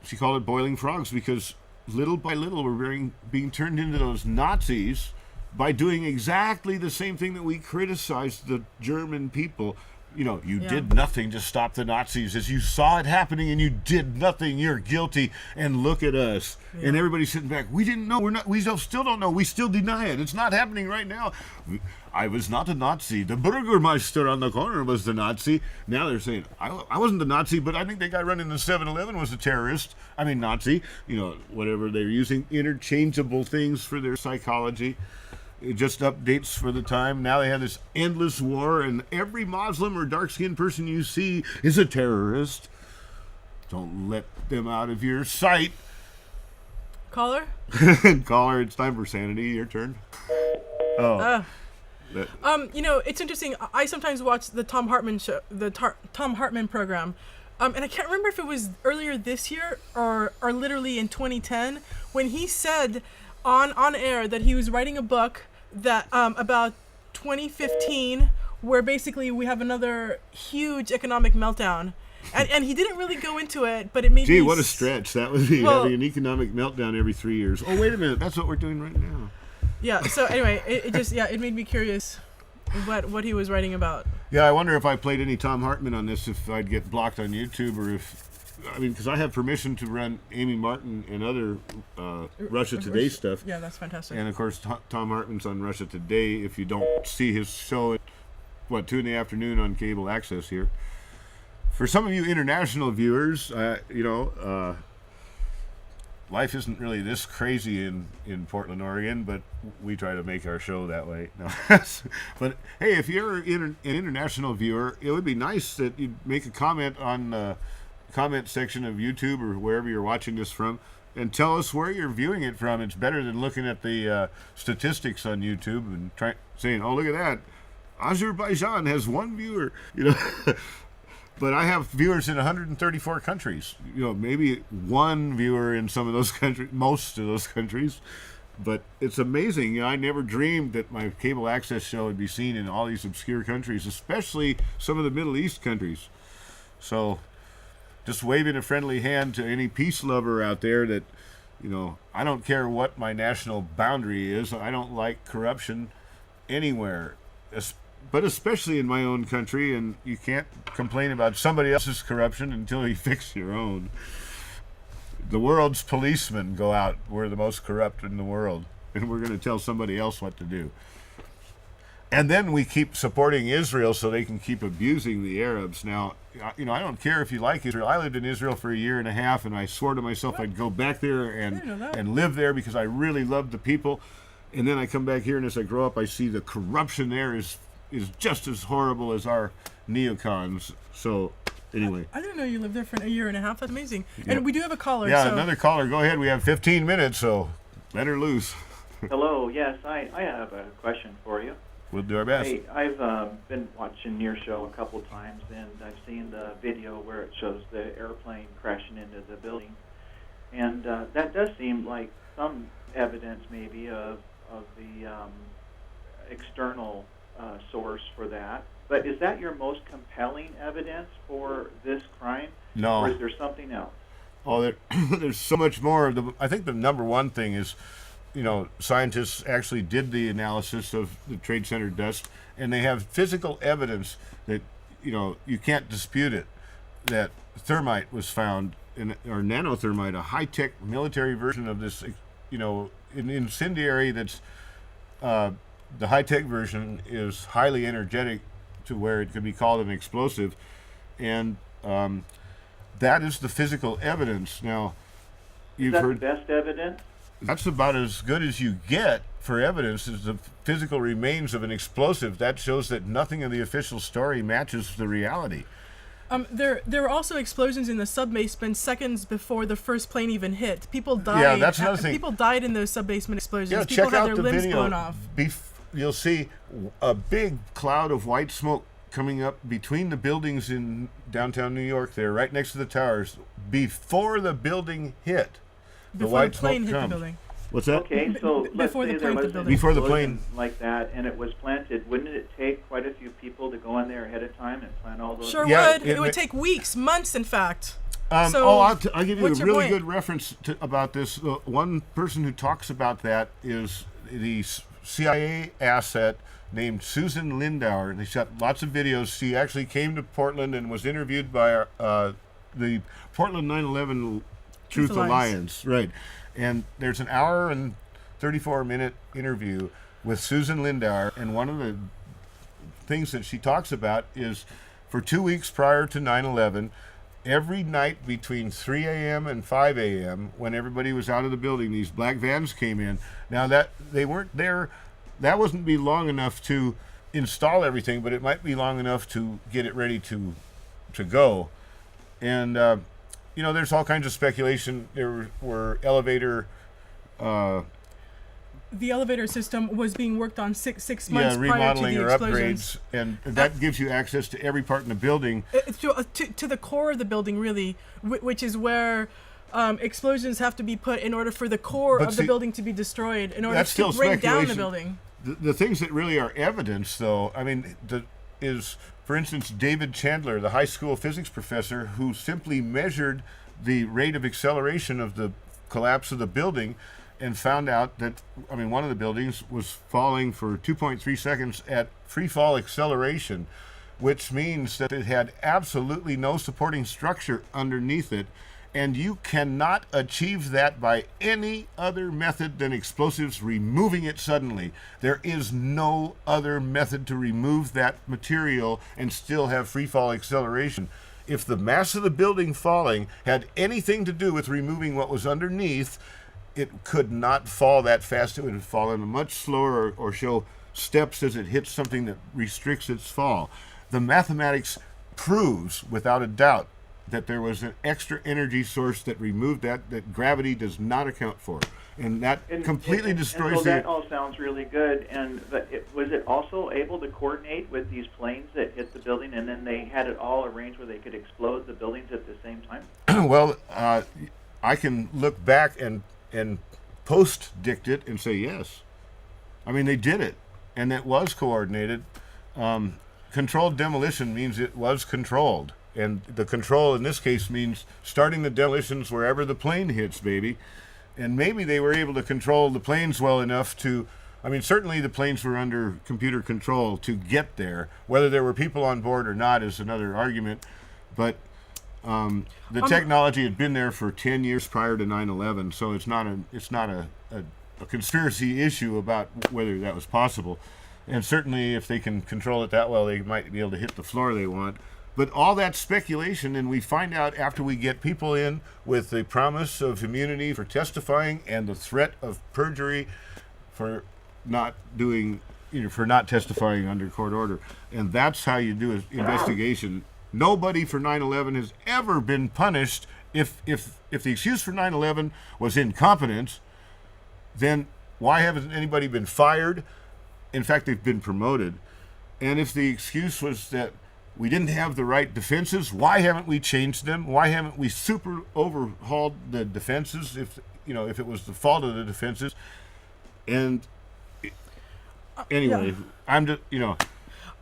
she called it Boiling Frogs because little by little we're being turned into those Nazis by doing exactly the same thing that we criticized the German people you did nothing to stop the Nazis. As you saw it happening and you did nothing, you're guilty. And look at us. Yeah. And everybody's sitting back. We didn't know. We still don't know. We still deny it. It's not happening right now. I was not a Nazi. The Burgermeister on the corner was the Nazi. Now they're saying, I wasn't the Nazi, but I think the guy running the 7-Eleven was a terrorist. I mean, Nazi. Whatever they're using. Interchangeable things for their psychology. It just updates for the time. Now they have this endless war, and every Muslim or dark-skinned person you see is a terrorist. Don't let them out of your sight. Caller? Caller, it's time for sanity. Your turn. It's interesting. I sometimes watch the Tom Hartman show, Tom Hartman program, and I can't remember if it was earlier this year or literally in 2010 when he said on air that he was writing a book that about 2015, where basically we have another huge economic meltdown, and he didn't really go into it, but it made me. What a stretch that would be, having an economic meltdown every 3 years. Oh, wait a minute, that's what we're doing right now. Yeah. So anyway, it made me curious what he was writing about. Yeah, I wonder if I played any Tom Hartman on this, if I'd get blocked on YouTube, or because I have permission to run Amy Martin and other Russia Today stuff. Yeah, that's fantastic. And of course, Tom Hartman's on Russia Today. If you don't see his show at 2 in the afternoon on cable access here. For some of you international viewers, life isn't really this crazy in Portland, Oregon, but we try to make our show that way. No. But hey, if you're an international viewer, it would be nice that you'd make a comment on the comment section of YouTube or wherever you're watching this from, and tell us where you're viewing it from. It's better than looking at the statistics on YouTube and saying, "Oh, look at that, Azerbaijan has 1 viewer." But I have viewers in 134 countries. Maybe 1 viewer in some of those countries, most of those countries. But it's amazing. I never dreamed that my cable access show would be seen in all these obscure countries, especially some of the Middle East countries. So, just waving a friendly hand to any peace lover out there that, I don't care what my national boundary is. I don't like corruption anywhere, but especially in my own country, and you can't complain about somebody else's corruption until you fix your own. The world's policemen go out. We're the most corrupt in the world, and we're going to tell somebody else what to do. And then we keep supporting Israel so they can keep abusing the Arabs. Now, I don't care if you like Israel. I lived in Israel for 1.5 years, and I swore to myself I'd go back there and live there because I really loved the people. And then I come back here, and as I grow up, I see the corruption there is just as horrible as our neocons. So, anyway. I didn't know you lived there for 1.5 years. That's amazing. Yep. And we do have a caller. Yeah, another caller. Go ahead. We have 15 minutes, so let her loose. Hello. Yes, I have a question for you. We'll do our best. Hey, I've been watching your show a couple times, and I've seen the video where it shows the airplane crashing into the building. And that does seem like some evidence maybe of the external source for that. But is that your most compelling evidence for this crime? No. Or is there something else? Oh, there's so much more. I think the number one thing is, scientists actually did the analysis of the Trade Center dust, and they have physical evidence that, you can't dispute it, that thermite was found, or nanothermite, a high-tech military version of this, an incendiary that's, the high-tech version is highly energetic to where it could be called an explosive, and that is the physical evidence. Now, you've heard the best evidence? That's about as good as you get for evidence, is the physical remains of an explosive. That shows that nothing in the official story matches the reality. There were also explosions in the sub-basement seconds before the first plane even hit. People died. Yeah, that's another thing. People died in those sub-basement explosions. Yeah, People check had out their the limbs video. blown off. You'll see a big cloud of white smoke coming up between the buildings in downtown New York there, right next to the towers, before the building hit. Before the plane hit the building. What's that? Okay, so let's say there was an before the plane like that, and it was planted. Wouldn't it take quite a few people to go in there ahead of time and plant all those? Sure would. It would take weeks, months, in fact. I'll give you a really good reference about this. One person who talks about that is the CIA asset named Susan Lindauer. They shot lots of videos. She actually came to Portland and was interviewed by the Portland 9/11 Truth Alliance. Right. And there's an hour and 34-minute interview with Susan Lindauer, and one of the things that she talks about is for 2 weeks prior to 9/11, every night between 3 a.m. and 5 a.m., when everybody was out of the building, these black vans came in. Now, that they weren't there, that wasn't be long enough to install everything, but it might be long enough to get it ready to go. And, you know, there's all kinds of speculation. There were elevator... the elevator system was being worked on six months prior to remodeling the or explosions. upgrades, and that gives you access to every part in the building. To the core of the building, really, which is where explosions have to be put in order for the core of the building to be destroyed, in order to bring down the building. The things that really are evidence, though, I mean, is, for instance, David Chandler, the high school physics professor, who simply measured the rate of acceleration of the collapse of the building and found out that, I mean, one of the buildings was falling for 2.3 seconds at free fall acceleration, which means that it had absolutely no supporting structure underneath it. And you cannot achieve that by any other method than explosives removing it suddenly. There is no other method to remove that material and still have free fall acceleration. If the mass of the building falling had anything to do with removing what was underneath, it could not fall that fast. It would fall in a much slower or show steps as it hits something that restricts its fall. The mathematics proves without a doubt that there was an extra energy source that removed that gravity does not account for. And that completely destroys so that all sounds really good. But was it also able to coordinate with these planes that hit the building, and then they had it all arranged where they could explode the buildings at the same time? Well, I can look back and post-dict it and say yes. I mean, they did it, and it was coordinated. Controlled demolition means it was controlled, and the control in this case means starting the demolitions wherever the plane hits, baby. And maybe they were able to control the planes well enough to, I mean, certainly the planes were under computer control to get there. Whether there were people on board or not is another argument, but the technology had been there for 10 years prior to 9/11, so it's not a conspiracy issue about whether that was possible. And certainly if they can control it that well, they might be able to hit the floor they want. But all that speculation, and we find out after we get people in with the promise of immunity for testifying and the threat of perjury for not testifying under court order. And that's how you do an investigation. Nobody for 9/11 has ever been punished. If the excuse for 9/11 was incompetence, then why haven't anybody been fired? In fact, they've been promoted. And if the excuse was that we didn't have the right defenses, why haven't we changed them? Why haven't we super overhauled the defenses if it was the fault of the defenses? And anyway, I'm just,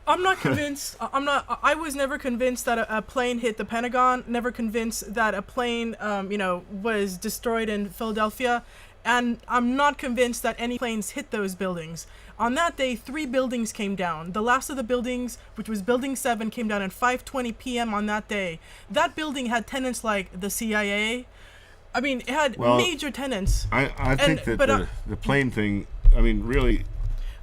I'm not convinced. I was never convinced that a plane hit the Pentagon. Never convinced that a plane, was destroyed in Philadelphia, and I'm not convinced that any planes hit those buildings. On that day, 3 buildings came down. The last of the buildings, which was Building 7, came down at 5:20 p.m. on that day. That building had tenants like the CIA. I mean, it had major tenants. I think that the plane thing. I mean, really.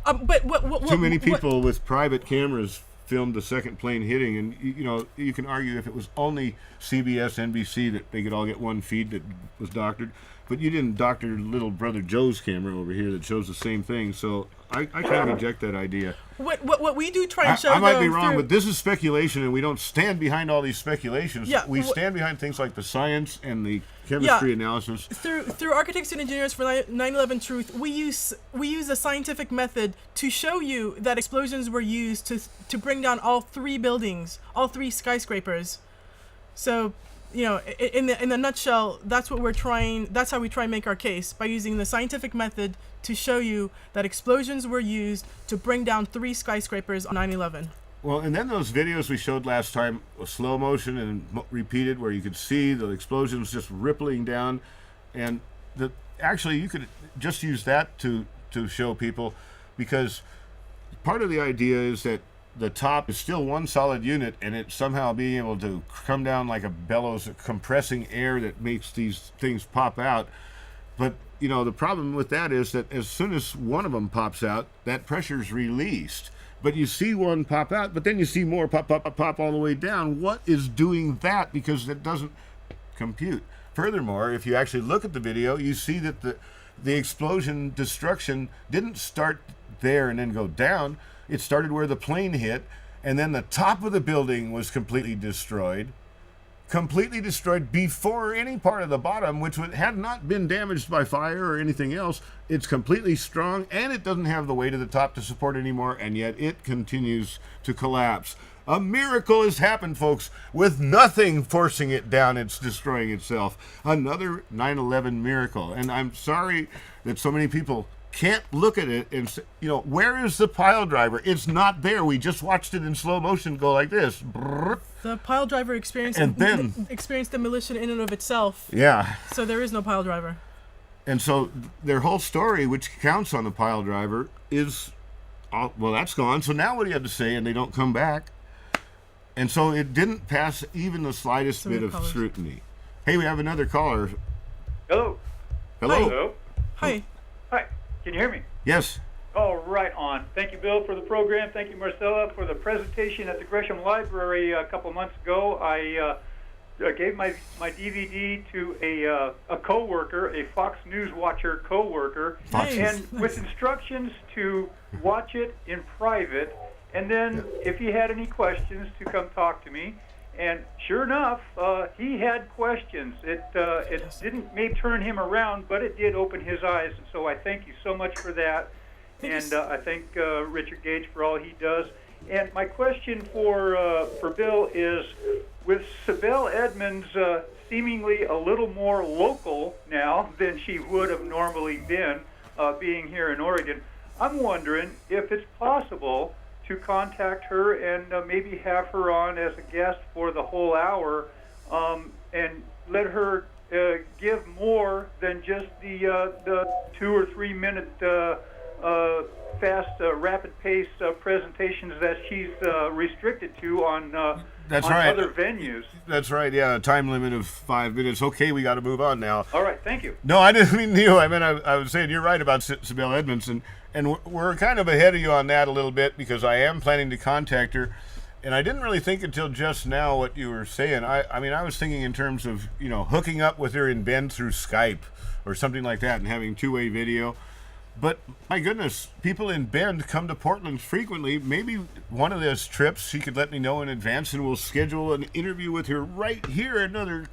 Too many people with private cameras filmed the second plane hitting, and you can argue if it was only CBS, NBC that they could all get one feed that was doctored, but you didn't doctor little brother Joe's camera over here that shows the same thing. So I kind of reject that idea. What we do try and show, I might be wrong, but this is speculation, and we don't stand behind all these speculations. Yeah, we stand behind things like the science and the chemistry analysis. Through Architects and Engineers for 9/11 Truth, we use a scientific method to show you that explosions were used to bring down all 3 buildings, all 3 skyscrapers. So, in the nutshell, that's what we're trying. That's how we try and make our case, by using the scientific method to show you that explosions were used to bring down 3 skyscrapers on 9/11. Well, and then those videos we showed last time, slow motion and repeated, where you could see the explosions just rippling down, and actually you could just use that to show people because part of the idea is that the top is still one solid unit, and it's somehow being able to come down like a bellows, compressing air that makes these things pop out. But, you know, the problem with that is that as soon as one of them pops out, that pressure is released. But you see one pop out, but then you see more pop, pop, pop, pop all the way down. What is doing that? Because it doesn't compute. Furthermore, if you actually look at the video, you see that the explosion destruction didn't start there and then go down. It started where the plane hit, and then the top of the building was completely destroyed before any part of the bottom, which had not been damaged by fire or anything else. It's completely strong, and it doesn't have the weight of the top to support anymore, and yet it continues to collapse. A miracle has happened, folks. With nothing forcing it down, it's destroying itself. Another 9/11 miracle. And I'm sorry that so many people can't look at it and say, you know, where is the pile driver? It's not there. We just watched it in slow motion go like this. The pile driver experienced demolition in and of itself. Yeah. So there is no pile driver. And so their whole story, which counts on the pile driver, is, well, that's gone. So now what do you have to say? And they don't come back. And so it didn't pass even the slightest bit of scrutiny. Hey, we have another caller. Hello. Hello. Hello. Hi. Hi. Can you hear me? Yes. Oh, right on. Thank you, Bill, for the program. Thank you, Marcella, for the presentation at the Gresham Library a couple months ago. I gave my DVD to a coworker, a Fox News Watcher coworker, and with instructions to watch it in private, and then if he had any questions, to come talk to me. And sure enough, he had questions. It didn't maybe turn him around, but it did open his eyes. And so I thank you so much for that. And I thank Richard Gage for all he does. And my question for Bill is, with Sibel Edmonds seemingly a little more local now than she would have normally been, being here in Oregon, I'm wondering if it's possible to contact her and maybe have her on as a guest for the whole hour, and let her give more than just the 2 or 3 minute fast, rapid-paced presentations that she's restricted to on other venues. That's right, yeah, a time limit of 5 minutes. Okay, we got to move on now. All right, thank you. No, I didn't mean you. I mean, I was saying you're right about Sibel Edmonds, and we're kind of ahead of you on that a little bit, because I am planning to contact her. And I didn't really think until just now what you were saying. I mean, I was thinking in terms of, you know, hooking up with her in Bend through Skype or something like that and having two-way video. But my goodness, people in Bend come to Portland frequently. Maybe one of those trips she could let me know in advance, and we'll schedule an interview with her right here. Another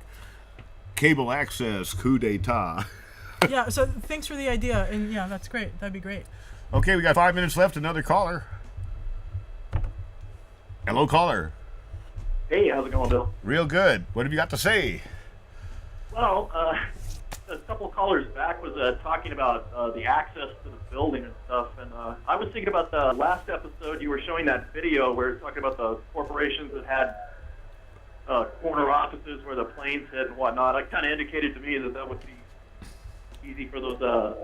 cable access coup d'etat. Yeah, so thanks for the idea. And yeah, that's great. That'd be great. Okay, we got 5 minutes left. Another caller. Hello, caller. Hey, how's it going, Bill? Real good. What have you got to say? Well, a couple of callers back was talking about the access to the building and stuff, and I was thinking about the last episode. You were showing that video where you're talking about the corporations that had corner offices where the planes hit and whatnot. It kind of indicated to me that would be easy for those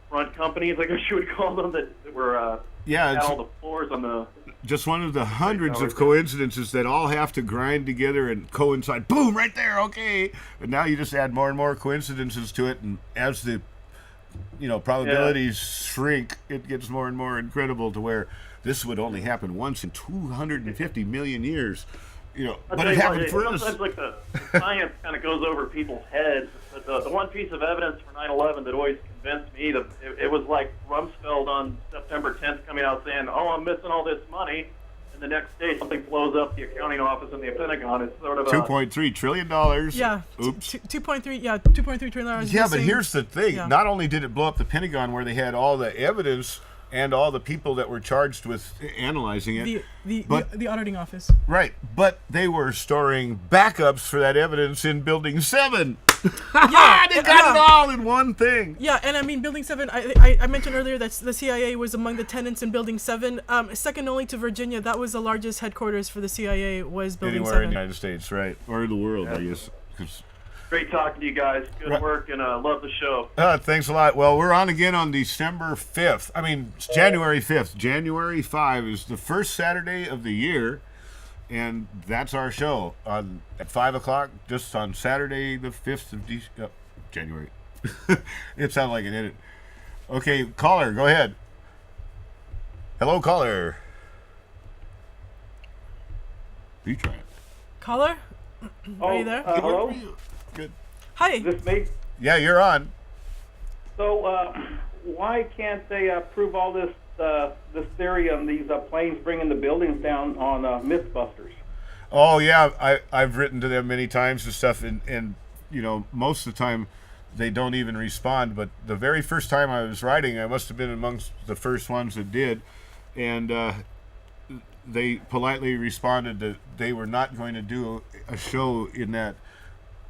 front companies, I guess you would call them, that were had all the floors on the... Just one of the hundreds of coincidences that all have to grind together and coincide. Boom, right there, okay. And now you just add more and more coincidences to it, and as the probabilities shrink, it gets more and more incredible, to where this would only happen once in 250 million years. But it happened for us. Sometimes, the science kind of goes over people's heads. But the one piece of evidence for 9/11 that always convinced me, it was like Rumsfeld on September 10th coming out saying, "Oh, I'm missing all this money," and the next day something blows up the accounting office in the Pentagon. It's sort of $2.3 trillion. Yeah. Oops. 2.3. Yeah. $2.3 trillion. Yeah, but here's the thing. Yeah. Not only did it blow up the Pentagon, where they had all the evidence and all the people that were charged with analyzing it. The auditing office. Right, but they were storing backups for that evidence in Building 7. Yeah, they got it all in one thing. Yeah, and I mean, Building 7, I mentioned earlier that the CIA was among the tenants in Building 7. Second only to Virginia, that was the largest headquarters for the CIA, was Building 7. Anywhere in the United States, right, or in the world, I guess. Great talking to you guys. Good work, and love the show. Thanks a lot. Well, we're on again on December 5th. I mean, it's January 5th. January 5 is the first Saturday of the year, and that's our show at 5 o'clock, just on Saturday the 5th of January. It sounded like an edit. Okay, caller, go ahead. Hello, caller. You try it. Caller? Are you there? Hello? Good. Hi. Is this me? Yeah, you're on. So, why can't they prove all this theory on these planes bringing the buildings down on Mythbusters? Oh, yeah, I've written to them many times and stuff, and you know, most of the time they don't even respond. But the very first time I was writing, I must have been amongst the first ones that did, and they politely responded that they were not going to do a show in that,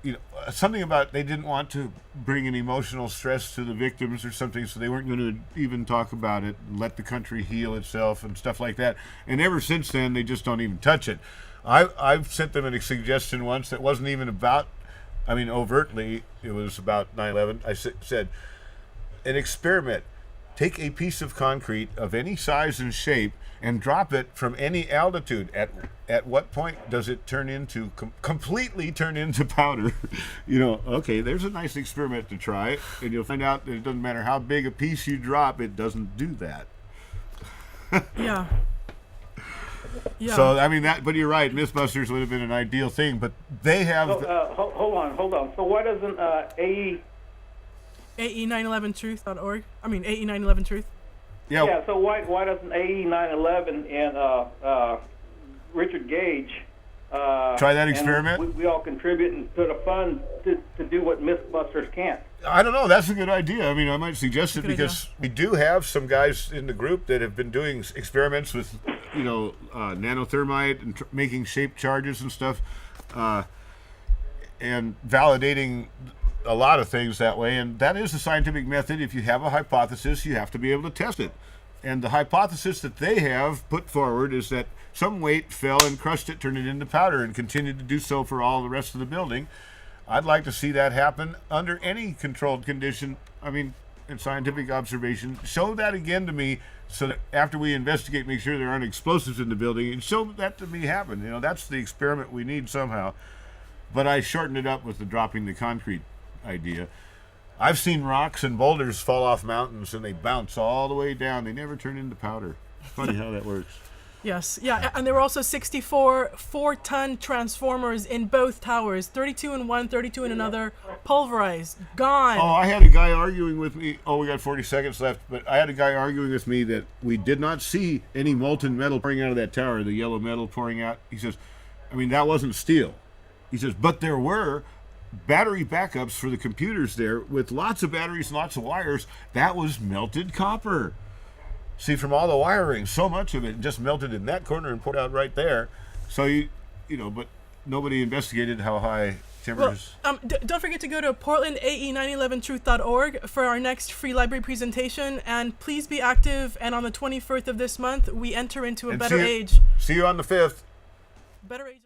you know, something about they didn't want to bring an emotional stress to the victims or something, so they weren't going to even talk about it and let the country heal itself and stuff like that. And ever since then, they just don't even touch it. I've sent them a suggestion once that wasn't even about, I mean, overtly, it was about 9/11. I said, an experiment. Take a piece of concrete of any size and shape and drop it from any altitude. At what point does it turn into completely turn into powder? You know, okay, there's a nice experiment to try, and you'll find out that it doesn't matter how big a piece you drop, it doesn't do that. Yeah. Yeah. So I mean that, but you're right. Mythbusters would have been an ideal thing, but they have. So, hold on. So why doesn't AE911truth.org. I mean, AE911truth. Yeah. Yeah. So why doesn't AE911 and Richard Gage try that experiment? And we all contribute to the fund to do what Mythbusters can't. I don't know. That's a good idea. I mean, I might suggest it because we do have some guys in the group that have been doing experiments with, you know, nanothermite and making shaped charges and stuff, and validating a lot of things that way. And that is the scientific method. If you have a hypothesis, you have to be able to test it. And the hypothesis that they have put forward is that some weight fell and crushed it, turned it into powder, and continued to do so for all the rest of the building. I'd like to see that happen under any controlled condition. I mean, in scientific observation. Show that again to me so that after we investigate, make sure there aren't explosives in the building, and show that to me happen. You know, that's the experiment we need somehow. But I shortened it up with the dropping the concrete idea. I've seen rocks and boulders fall off mountains and they bounce all the way down. They never turn into powder. It's funny how that works. Yes, yeah, and there were also 64 4-ton transformers in both towers, 32 in one, 32 in another, pulverized, gone. Oh, I had a guy arguing with me. Oh, we got 40 seconds left, but I had a guy arguing with me that we did not see any molten metal pouring out of that tower, the yellow metal pouring out. He says, I mean, that wasn't steel. He says, but there were battery backups for the computers there with lots of batteries and lots of wires. That was melted copper. See, from all the wiring, so much of it just melted in that corner and poured out right there. So, you know, but nobody investigated how high temperatures. Well, don't forget to go to portlandae911truth.org for our next free library presentation. And please be active. And on the 21st of this month, we enter into a better age. See you on the 5th. Better age.